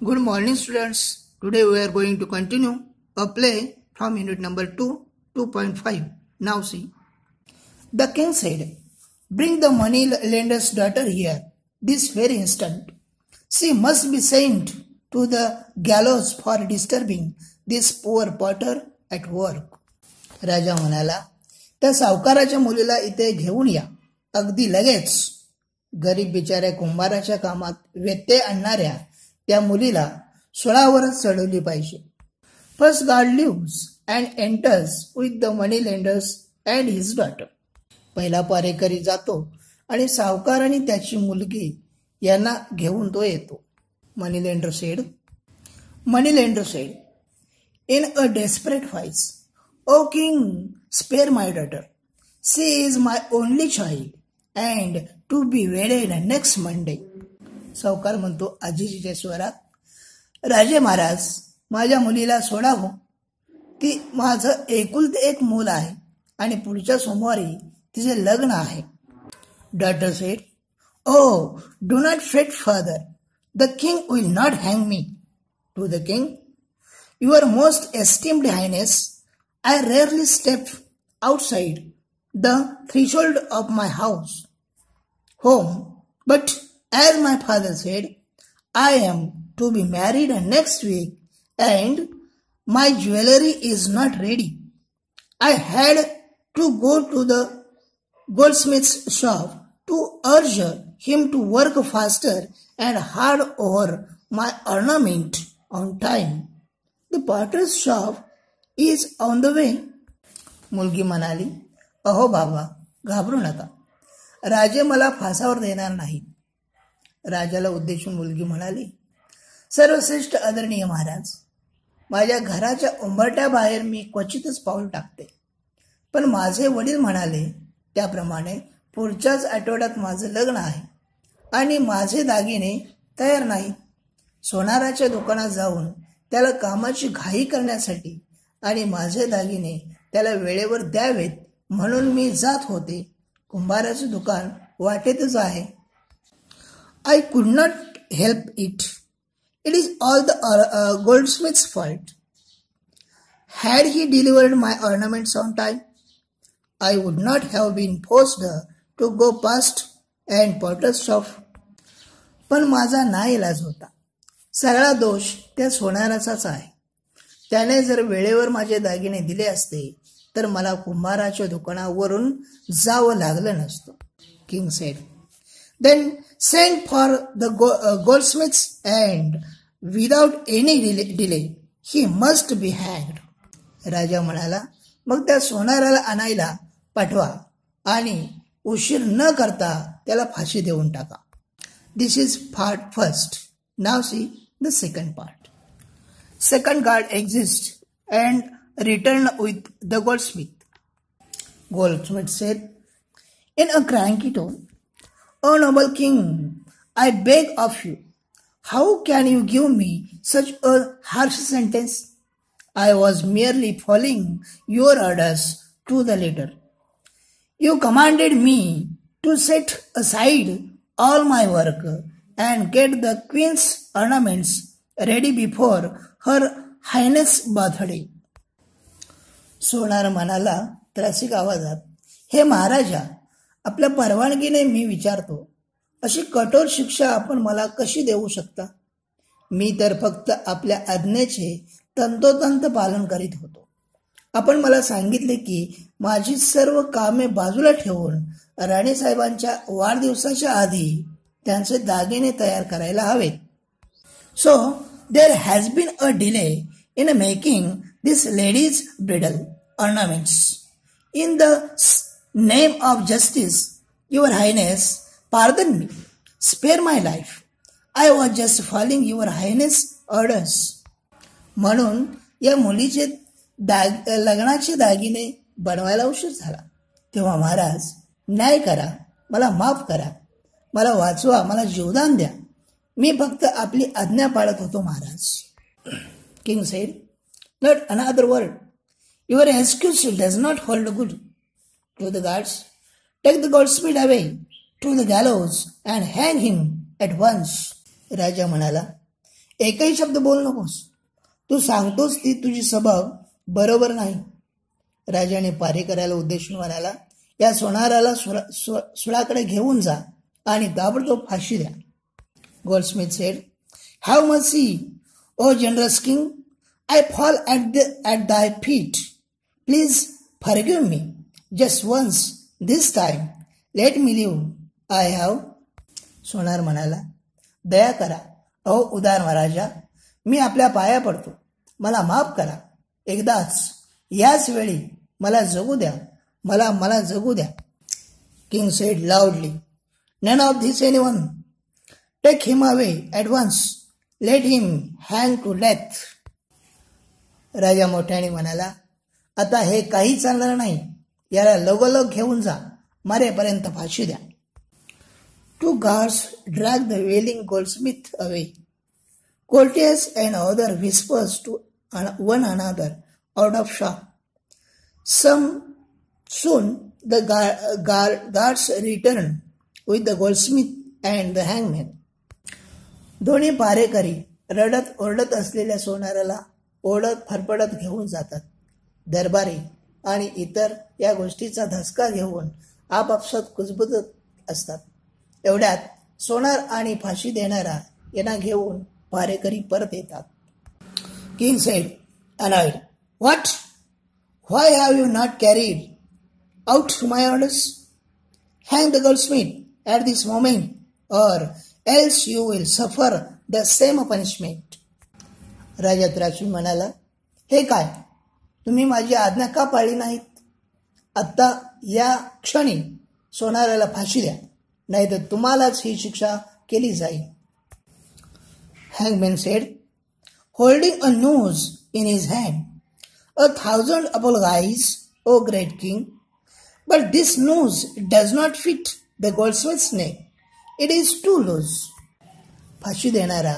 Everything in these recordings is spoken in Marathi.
Good morning, students. Today we are going to continue a play from unit number 2, 2.5. Now see. The king said, "Bring the money lender's daughter here, this very instant. She must be sent to the gallows for disturbing this poor potter at work." राजा म्हणाला, त्या सावकाराच्या मुलीला इथे घेऊन या, अगदी लगेच. गरीब बिचाऱ्या कुंभाराच्या कामात व्यत्यय आणणाऱ्या त्या मुलीला सोळावरच चढवली पाहिजे. First guard leaves and enters with the money lenders and his daughter. पहिला पारेकरी जातो आणि सावकार आणि त्याची मुलगी यांना घेऊन तो येतो. Money lender said, in a desperate voice, "oh king, spare my daughter. She is my only child and to be wedded next Monday." सावकार म्हणतो आजीजीच्या स्वरात, "राजे महाराज, माझ्या मुलीला सोडा हो. ती माझं एकुलते एक मूल आहे आणि पुढच्या सोमवारी तिचे लग्न आहे." Daughter sed, "Oh, do not fret further. The king will not hang me." To the king, "Your most esteemed highness, I rarely step outside the threshold of my home, but as my father said, I am to be married next week and my jewelry is not ready. I had to go to the goldsmith's shop to urge him to work faster and hard over my ornament on time. The potter's shop is on the way." मुलगी म्हणाली, "अहो बाबा, घाबरू नका. राजे मला फासावर देणार नाही." राजाला उद्देशून मुलगी म्हणाली, "सर्वश्रेष्ठ आदरणीय महाराज, माझ्या घराच्या उंबरट्याबाहेर मी क्वचितच पाऊल टाकते. पण माझे वडील म्हणाले त्याप्रमाणे पुढच्याच आठवड्यात माझं लग्न आहे आणि माझे दागिने तयार नाहीत. सोनाराच्या दुकानात जाऊन त्याला कामाची घाई करण्यासाठी आणि माझे दागिने त्याला वेळेवर द्यावेत म्हणून मी जात होते. कुंभाराचे दुकान वाटेतच आहे. I could not help it. It is all the goldsmith's fault. Had he delivered my ornaments on time, I would not have been forced to go past and potter's shop." पण माझा नाईलाज होता. सगळा दोष त्या सोनाराचाच आहे. त्याने जर वेळेवर माझे दागिने दिले असते तर मला कुंभाराच्या दुकानावरून जावं लागलं नसतं. King sed, "Then send for the goldsmiths and without any delay he must be hanged." राजा म्हणाला, "मग त्या सोनाराला आणायला पाठवा आणि उशीर न करता त्याला फाशी देऊन टाका." This is part first. Now see the second part. Second guard exists and returned with the goldsmith. Goldsmith said in a cranky tone, "O noble king, I beg of you, how can you give me such a harsh sentence? I was merely following your orders to the letter. You commanded me to set aside all my work and get the queen's ornaments ready before her highness' birthday." सोनार म्हणाला त्रासिक आवाजात, "हे महाराजा, आपल्या परवानगीने मी विचारतो, अशी कठोर शिक्षा आपण मला कशी देऊ शकता? मी तर फक्त आपल्या आज्ञेचे तंतोतंत पालन करीत होतो. आपण मला सांगितले की माझी सर्व कामे बाजूला ठेवून राणीसाहेबांच्या वाढदिवसाच्या आधी त्यांचे दागिने तयार करायला हवेत. So there has been a delay in making this lady's bridal ornaments. In the name of justice, your highness, pardon me, spare my life. I was just following your highness orders." म्हणून या मुलीचे लग्नाचे दागिने बनवायला उशीर झाला. तेव्हा महाराज, न्याय करा, मला माफ करा, मला वाचवा, मला जीवदान द्या. मी फक्त आपली आज्ञा पाळत होतो Maharaj. King sed, "Not another word. Your excuse does not hold good." To the guards, "Take the goldsmith away to the gallows and hang him at once." राजा म्हणाला, एकही शब्द बोल नकोस. तू सांगतोस ती तुझी स्वभाव बरोबर नाही. राजाने पारेकराला उद्देशून म्हणाला, या सोनाराला सुळाकडे घेऊन जा आणि ताबडतोब फाशी द्या. Goldsmith said, have mercy, o generous king. I fall at thy feet. Please forgive me. Just once, this time. Let me live. I have. सोनार म्हणाला, दया करा, अहो उदार महाराजा, मी आपल्या पाया पडतो. मला माफ करा. एकदाच, याच वेळी मला जगू द्या. मला जगू द्या. King said loudly, none of this anyone. Take him away at once. Let him hang to death. राजा मोठ्याने म्हणाला, आता हे काही चालणार नाही. याला लगोलग घेऊन जा. मरेपर्यंत फाशी द्या. Two guards dragged the wailing goldsmith away. Courtiers and other whispers to one another out of shock. Soon the guards returned with the goldsmith and the hangman. दोन्ही पारेकरी रडत ओरडत असलेल्या सोनाराला ओढत फरफडत घेऊन जातात. दरबारी आणि इतर या गोष्टीचा धसका घेऊन आपापसात कुजबुजत असतात. एवढ्यात सोनार आणि फाशी देणारा यांना घेऊन पारेकरी परत येतात. King sed, annoyed, what? Why have you not carried out my orders? Hang the goldsmith at this moment, or else you will suffer the same punishment. राजा त्रासून म्हणाला, हे काय, तुम्ही माझी आज्ञा का पाळली नाहीत? आत्ता या क्षणी सोनाराला फाशी द्या, नाही तर तुम्हालाच ही शिक्षा केली जाईल. Hangman said, holding a noose in his hand, 1,000 apologies, O great king, but this noose does not fit the goldsmith's neck. It is too loose. फाशी देणारा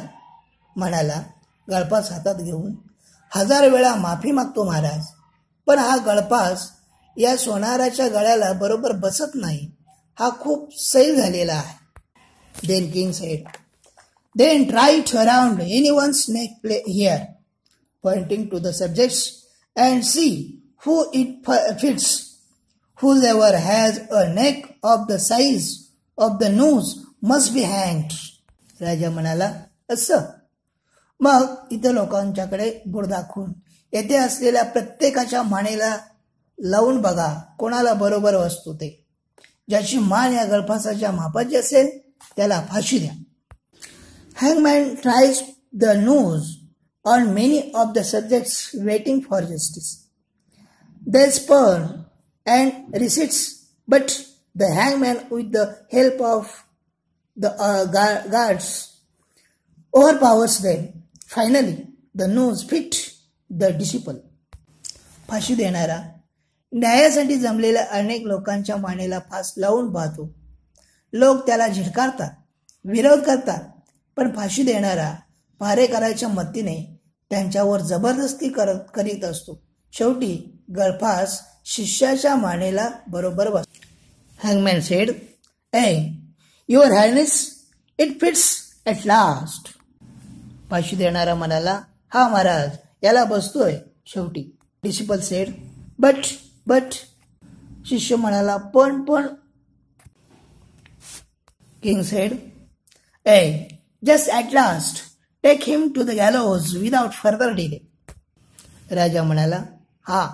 म्हणाला, गळपास हातात घेऊन, 1000 वेळा माफी मागतो महाराज, पण हा गळपास या सोनाराच्या गळ्याला बरोबर बसत नाही. हा खूप सैल झालेला आहे. Then king said, then try it around anyone's neck here, pointing to the subjects, and see who it fits. Whoever has a neck of the size of the noose must be hanged. राजा म्हणाला, असं. मग इतर लोकांच्याकडे बोट दाखवून येथे असलेल्या प्रत्येकाच्या मानेला लावून बघा कोणाला बरोबर वस्तू ते. ज्याची मान या गळफासाच्या मापाची असेल त्याला फाशी द्या. Hangman tries the nose on many of the subjects waiting for justice. They spurn and resist, but the hangman, with the help of the guards, overpowers them. Finally, the nose fit the disciple. फाशी देणारा न्यायासाठी जमलेल्या अनेक लोकांच्या मानेला फास लावून पाहतो. लोक त्याला झिडकारतात, विरोध करतात, पण फाशी देणारा पारेकराच्या मतीने त्यांच्यावर जबरदस्ती करीत असतो. शेवटी गळफास शिष्याच्या मानेला बरोबर बसतो. Hangman said, hey, your highness, it fits at last. फाशी देणारा म्हणाला, हा महाराज, याला बसतोय शेवटी. Disciple said, but शिष्य म्हणाला, पण King said, hey, just at last, take him to the gallows without further delay. राजा म्हणाला, हा,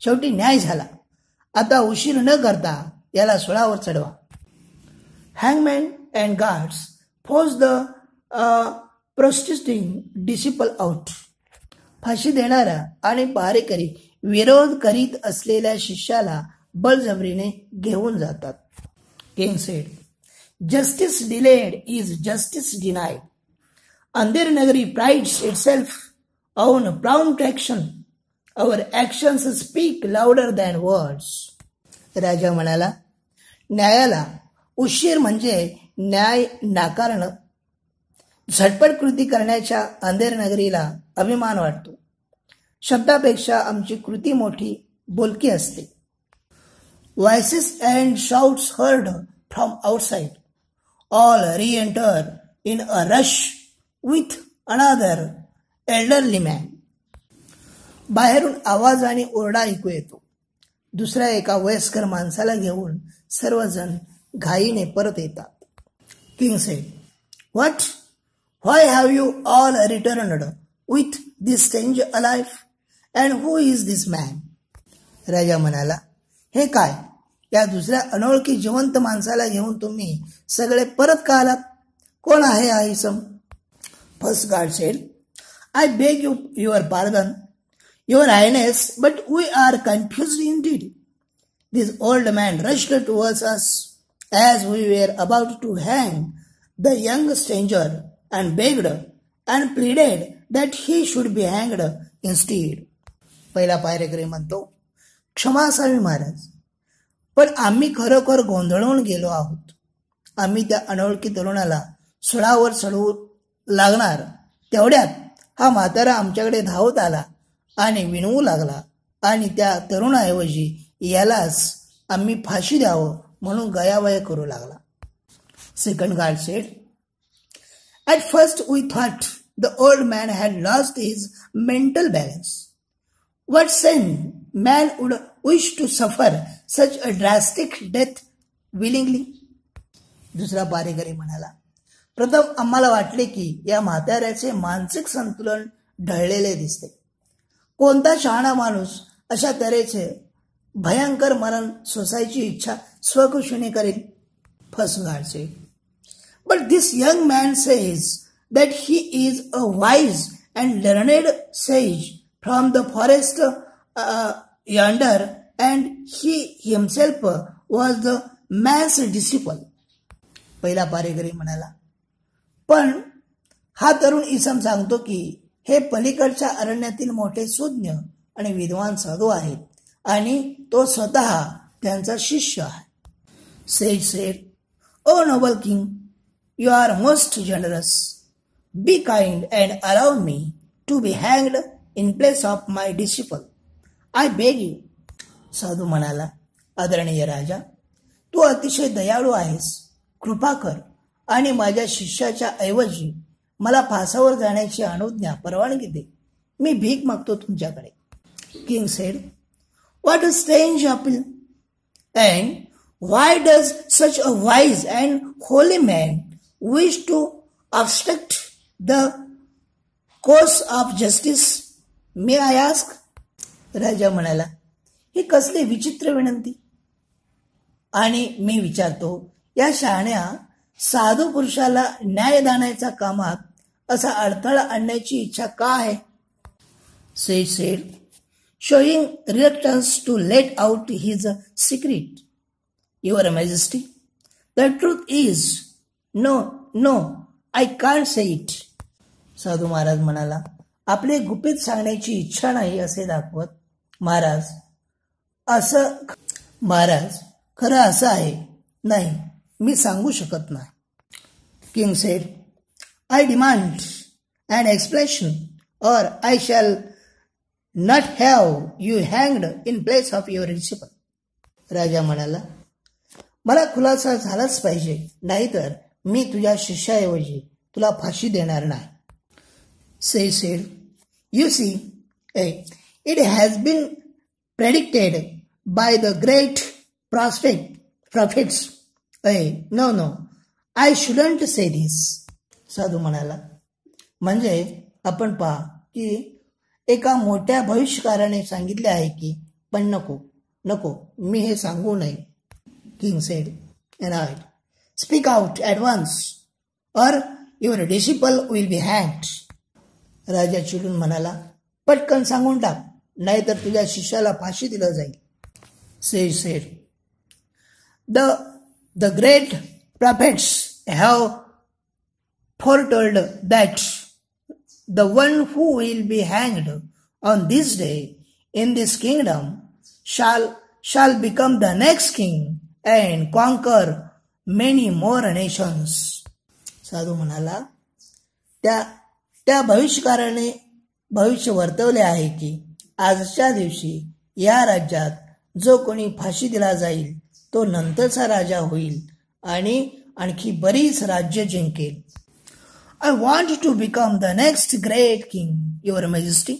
शेवटी न्याय झाला. आता उशीर न करता याला सुळावर चढवा. Hangman and guards forced the protesting disciple out. फाशी देणारा आणि पारेकरी विरोध करीत असलेल्या शिष्याला बळजबरीने घेऊन जातात. King said, justice delayed is justice denied. Andir Nagari prides itself on prompt action. Our actions speak louder than words. राजा म्हणाला, न्यायाला उशीर म्हणजे न्याय नाकारणं. झटपट कृती करण्याच्या अंधेर नगरीला अभिमान वाटतो. शब्दापेक्षा आमची कृती मोठी बोलकी असते. Voices and shouts heard from outside. All re-enter in a rush with another elderly man. बाहेरून आवाज आणि ओरडा ऐकू येतो. दुसऱ्या एका वयस्कर माणसाला घेऊन सर्वजण घाईने परत येतात. King said, "What? Why have you all returned with this stranger alive? And who is this man?" राजा म्हणाला, हे काय, या दुसऱ्या अनोळखी जिवंत माणसाला घेऊन तुम्ही सगळे परत का आलात? कोण आहे हा इसम? First guard said, "I beg your pardon, your highness, but we are confused indeed. This old man rushed towards us as we were about to hang the young stranger and begged and pleaded that he should be hanged instead." पहिला पायरेकरी म्हणतो, क्षमा असावी महाराज, पण आम्ही खरोखर गोंधळून गेलो आहोत. आम्ही त्या अनोळखी तरुणाला सुळावर चढवू लागणार तेवढ्यात हा म्हातारा आमच्याकडे धावत आला आणि विनवू लागला आणि त्या तरुणाऐवजी यालाच आम्ही फाशी द्यावं म्हणून गयावया करू लागला. Second guard sed, "At first we thought the old man had lost his mental balance. What sane man would wish to suffer such a drastic death willingly?" दुसरा पारेकरी म्हणाला, प्रथम आम्हाला वाटले की या म्हाताऱ्याचे मानसिक संतुलन ढळलेले दिसते. कोणता शहाणा माणूस अशा तऱ्हेचे भयंकर मरण सोसायची इच्छा स्वखुशीने करेल? First guard sed, "But this young man says that he is a wise and learned sage from the forest yonder, and he himself was the man's disciple." पहिला पारेकरी म्हणाला, पण हा तरुण इसम सांगतो की हे पलीकडच्या अरण्यातील मोठे सुज्ञ आणि विद्वान साधू आहेत आणि तो स्वतः त्यांचा शिष्य आहे. Says sed, "O noble king, you are most generous. Be kind and allow me to be hanged in place of my disciple. I beg you." साधू म्हणाला, आदरणीय राजा, तू अतिशय दयाळू आहेस. कृपा कर आणि माझ्या शिष्याच्या ऐवजी मला फासावर जाण्याची अनुज्ञा परवानगी दे. मी भीक मागतो तुमच्याकडे. King sed, "What a strange appeal! And why does such a wise and holy man wish to obstruct the course of justice? May I ask?" राजा म्हणाला, ही कसली विचित्र विनंती. आणि मी विचारतो, या शहाण्या साधू पुरुषाला न्यायदानाच्या कामात असा अडथळा आणण्याची इच्छा का आहे? Sage said, showing reluctance to let out his secret. Your Majesty, the truth is, no, I can't say it. साधू महाराज म्हणाला, आपले गुपित सांगण्याची इच्छा नाही असे दाखवत. महाराज खरं असं आहे, नाही, मी सांगू शकत नाही. King sed, I demand an explanation or I shall not have you hanged in place of your disciple. राजा म्हणाला, मला खुलासा झालाच पाहिजे, नाहीतर मी तुझ्या शिष्याऐवजी तुला फाशी देणार नाही. Sage said, you see, it has been predicted by the great prophets. No, I shouldn't say this. साधू म्हणाला, म्हणजे आपण पहा की एका मोठ्या भविष्यकाराने सांगितले आहे की, पण नको, मी हे सांगू नये. King sed, right, speak out at once or your disciple will be hanged. राजा चिडून म्हणाला, पटकन सांगून टाक, नाहीतर तुझ्या शिष्याला फाशी दिलं जाईल. Sage said, the great prophets have foretold that the one who will be hanged on this day in this kingdom shall become the next king and conquer many more nations. साधू म्हणाला, त्या भविष्यकाराने भविष्य वर्तवले आहे की आजच्या दिवशी या राज्यात जो कोणी फाशी दिला जाईल तो नंतरचा राजा होईल आणि आणखी बरीच राज्य जिंकेल. I want to become the next great king, Your Majesty,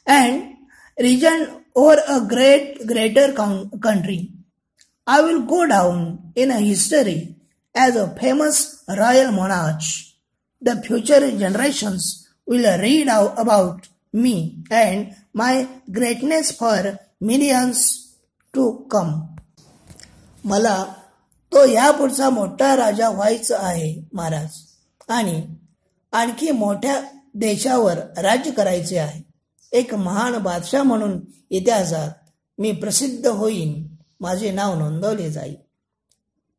and regent over a greater country. I will go down in history as a famous royal monarch. The future generations will read about me and my greatness for millions to come. मला तो यापुढचा मोठा राजा व्हायचा आहे महाराज, आणि आणखी मोठ्या देशावर राज्य करायचे आहे. एक महान बादशाह म्हणून इतिहासात मी प्रसिद्ध होईन, माझे नाव नोंदवले जाईल.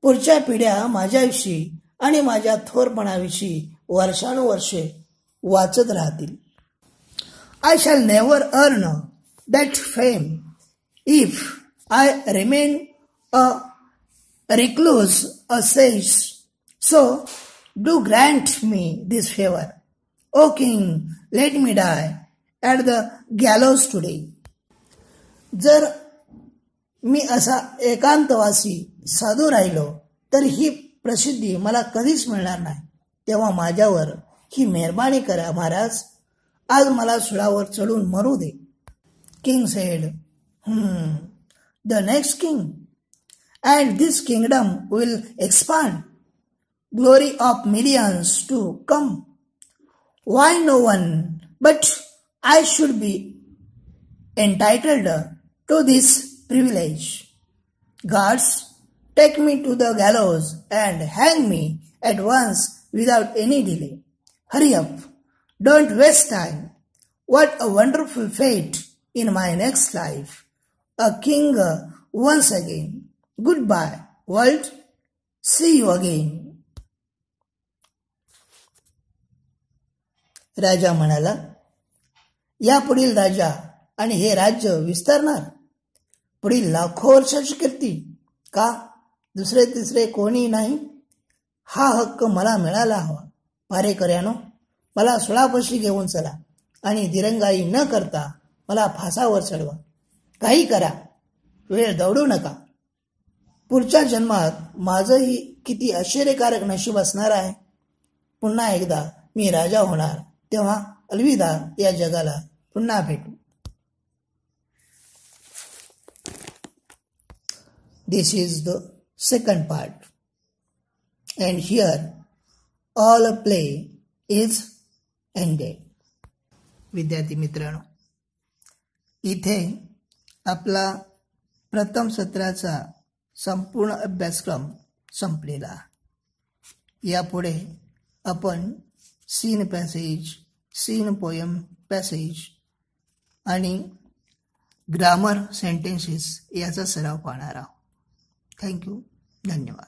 पुढच्या पिढ्या माझ्याविषयी आणि माझ्या थोरपणाविषयी वर्षानुवर्षे वाचत राहतील. I shall never earn that fame if I remain a recluse, a sage. So do grant me this favor, O king, let me die at the gallows today. जर मी असा एकांतवासी साधू राहिलो तर ही प्रसिद्धी मला कधीच मिळणार नाही. तेव्हा माझ्यावर ही मेहरबानी करा महाराज, आज मला सुळावर चढून मरू दे. King said, the next king, and this kingdom will expand, glory of millions to come. Why no one but I should be entitled to this privilege? Guards, take me to the gallows and hang me at once without any delay. Hurry up, don't waste time. What a wonderful fate in my next life. A king once again. Goodbye, world. See you again. राजा म्हणाला, यापुढील राजा आणि हे राज्य विस्तारणार. पुढील लाखो वर्षाची कीर्ती. का दुसरे तिसरे कोणी नाही? हा हक्क मला मिळाला हवा. पारेकऱ्यानो, मला सुळापाशी घेऊन चला आणि दिरंगाई न करता मला फासावर चढवा. काही करा, वेळ दौडू नका. पुढच्या जन्मात माझंही किती आश्चर्यकारक नशीब असणार आहे. पुन्हा एकदा मी राजा होणार, तेव्हा अलविदा या जगाला. पुन्हा भेटू. This is the second part, and here all play is ended. विद्यार्थी मित्रांनो, इथे आपला प्रथम सत्राचा संपूर्ण अभ्यासक्रम संपलेला. यापुढे आपण seen passage, seen poem passage आणि ग्रामर सेंटेन्सेस याचा सराव पाहणार आहोत. थँक्यू. धन्यवाद.